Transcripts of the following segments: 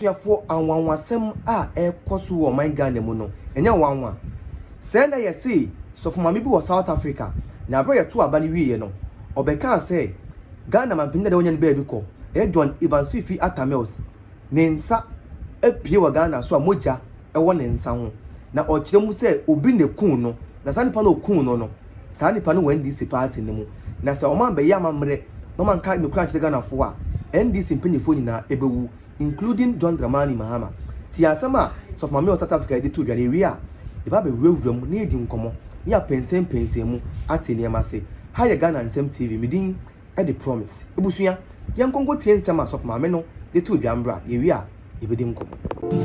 Abusuafo anwanwasem a ekoso wo man Ghana mu no enya wanwa say na yesi so for mami bi wo South Africa na bro yeto aba ne wiye no obeka say Ghana man pinda de wonya ne baby ko John Evans Fifi Atamels ne nsa epie wa Ghana so amoja ewo ne nsa ho na okire mu say obi ne kun no na sanipa no kun no saa nipa no NDC party ne mu na say o man be ya mamre no man ka ne kura kire Ghana fo a NDC mpanyefo nyina ebewu including Sh0cking Mahama ti asema so for mami South Africa dey to dwane wi a e ba be wurawuram na edi nkomo ya pensem mu ate ne amase ha ye Ghana Nsem TV midin e the promise ebusua yankongo tie nsem so for mami no dey to dwambra ye wi a e be di nkomo.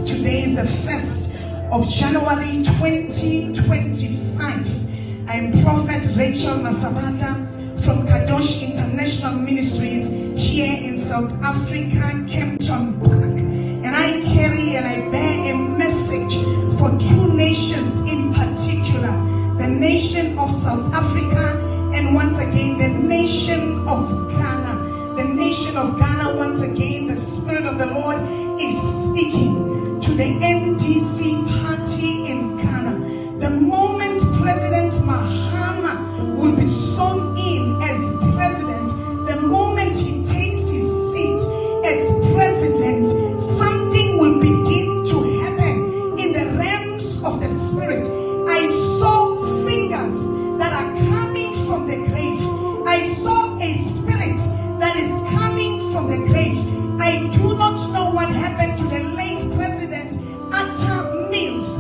Today is the 1st of January 2025. I am Prophet Sh0cking Mahama from Kadosh International Ministries here in South Africa, Kempton Park. And I carry and I bear a message for two nations in particular, the nation of South Africa and once again the nation of Ghana. The nation of Ghana, once again, the Spirit of the Lord is speaking to the NDC party in Ghana. The moment President Mahama will be sworn in as president, the moment he takes his seat as president, something will begin to happen in the realms of the spirit. I saw fingers that are coming from the grave. I saw a spirit that is coming from the grave. I do not know what happened to the late President Atta Mills.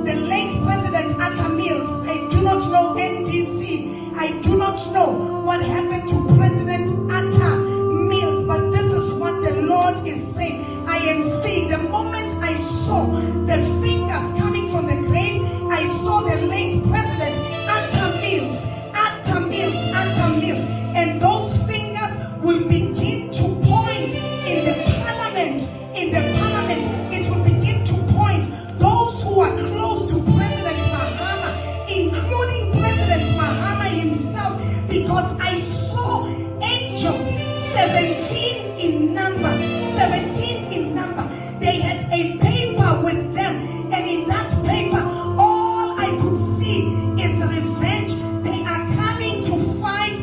The late President Atta Mills. I do not know NDC. I do not know what happened to President Atta Mills. But this is what the Lord is saying. I am seeing the moment I saw the fingers coming from the grave, I saw the late President Atta Mills. And those fingers will begin to point in the parliament. It will begin to point those who are close to President Mahama, including President Mahama himself, because I saw angels 17 in number. They had a paper with them, and in that paper all I could see is revenge. They are coming to fight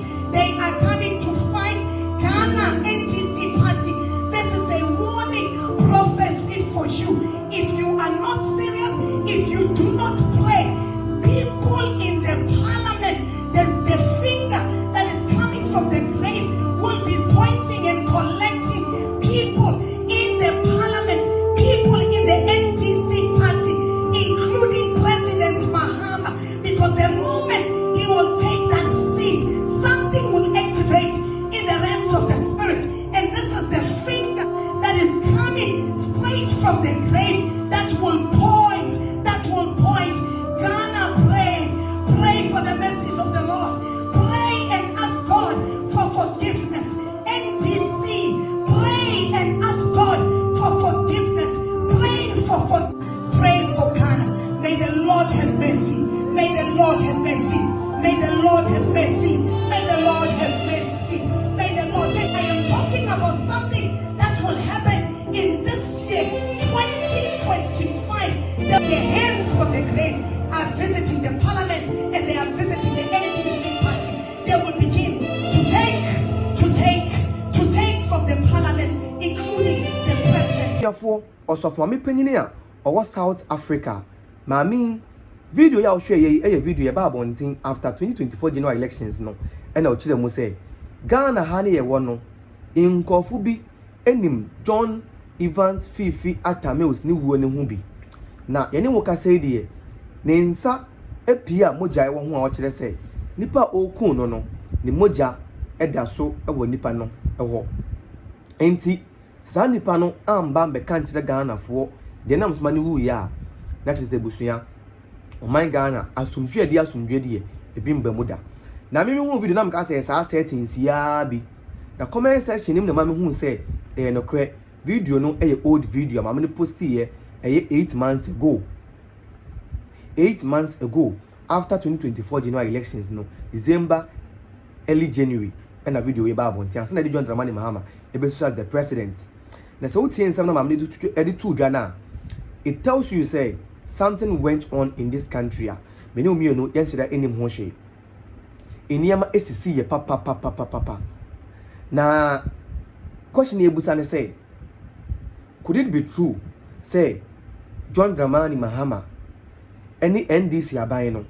Ghana NDC party. This is a warning prophecy for you. If you are not serious, if you do not pray, people in the parliament, the finger that is coming from the grave will be pointing and collecting people in the parliament, people in the NDC party, including President Mahama, because the moment he will take that seat, something will activate in the realms of the spirit. And this is the finger that is coming straight from the grave that will point. Ghana, pray for the mercies of the Lord. Pray and ask God for forgiveness. NDC, pray and ask God for forgiveness. Pray for Ghana. May the Lord have mercy. May the Lord have mercy. May the Lord have mercy. May the Lord have mercy. May the Lord. I am talking about something that will happen in this year, 2025. The hands from the grave are visiting the parliament and they are visiting the NDC party. They will begin to take from the parliament, including the president. Therefore, also for me penyinia or South Africa. Mami video ya share ye video about bonting after 2024 general elections no. And I'll chile mo say Ghana hani ye wono in kofubi enim John Evans Fifi Atamels ni wuo ne hu bi. Na yene wo ka say die ne nsa epia moja e wo ho a wo kire say nipa okun no ne moja eda so e wo nipa no e ho. Enti sa nipa no amba be kan kire Ghana fo de nam sma ne wu ya na kire busua o man Ghana asumdwe die ebi mbamuda na me hu video nam ka say sa settings ya bi na comment section nim na ma me hu say no kre video no old video ma me post here 8 months ago. 8 months ago, after 2024 general elections, no December, early January, and a video about Bonti. And Sh0cking Mahama, the president. na se wotie nsɛm na maame de edit to dwa na it tells you say something went on in this country a mene omienu yen hyira enim ho hwe eniema esisi ye papa na question ebusa ne say could it be true say John Dramani Mahama any NDC aban no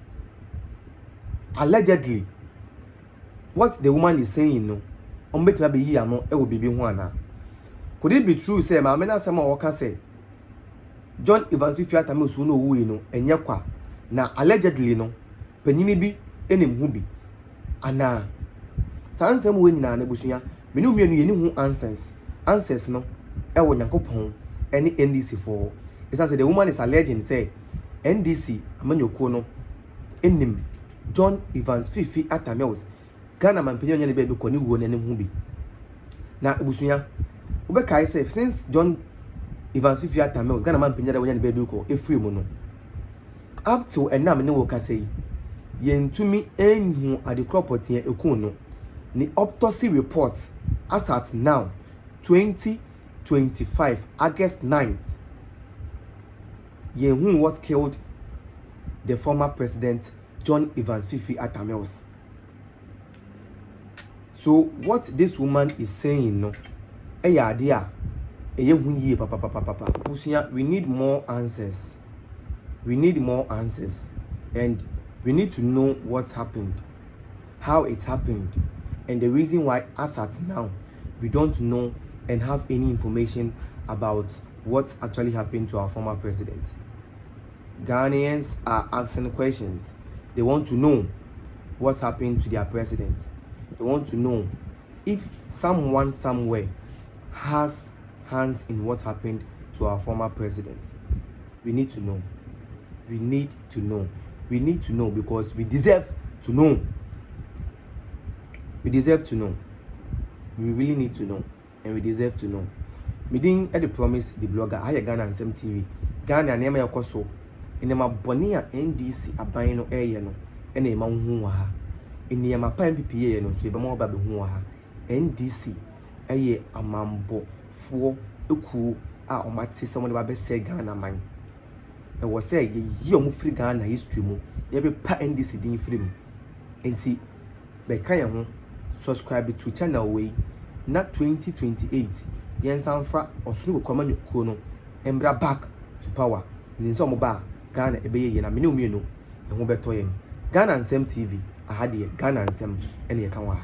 allegedly what the woman is saying no ombetima be yi ano e wo bibi ho ana could it be true say maame na asema wo ka say John Evans Fifi Atta me osu no wuyi no enye kwa na allegedly no panyini bi enim hu bi ana sansem we nyina na busuya menu mienu yeni hu answers no e wo Nyankopon any NDC for it say the woman is alleging say NDC amanyokuo no enim John Evans Fifi Atta Mills Ghana man penyo nya ne be ko ni wuo ne hu bi na busuya obekai say since John Evans Fifi Atta Mills Ghana man penyo da wo nya ne be ko efiri mu no up till enam ne wo ka say yentumi enhu adekrop ekun no ni autopsy report as at now 2025 August 9th yenhu what killed the former president John Evans Fifi Atta Mills. So what this woman is saying no eya ade a eyehu yie papa busuya we need more answers and we need to know what's happened, how it happened, and the reason why as at now we don't know and have any information about what's actually happened to our former president. Ghanaians are asking questions. They want to know what's happened to their president. They want to know if someone somewhere has hands in what happened to our former president. We need to know. We need to know because we deserve to know. We really need to know, and we deserve to know. Meeting at the promise the blogger I Ghana and Sem TV. Ghana na ya koso. Enema boni a NDC aban no eye no ena ema hu wa ha. Enema pan PPA no so e be mo ba be hu wa ha. NDC eye amambo fo eku a omate se mo de ba be se Ghana man. E wo se ye omo free Ghana history mu. Ye be pa NDC din free mu. Enti be kan ye ho subscribe to channel way na 2028 yen sanfra osunu kwama nyuko no embra back to power ni nso mo ba Ghana ebeye ye na mene omienu e ho beto yen Ghana Nsem TV ahade Ghana Nsem ene ye kan wa.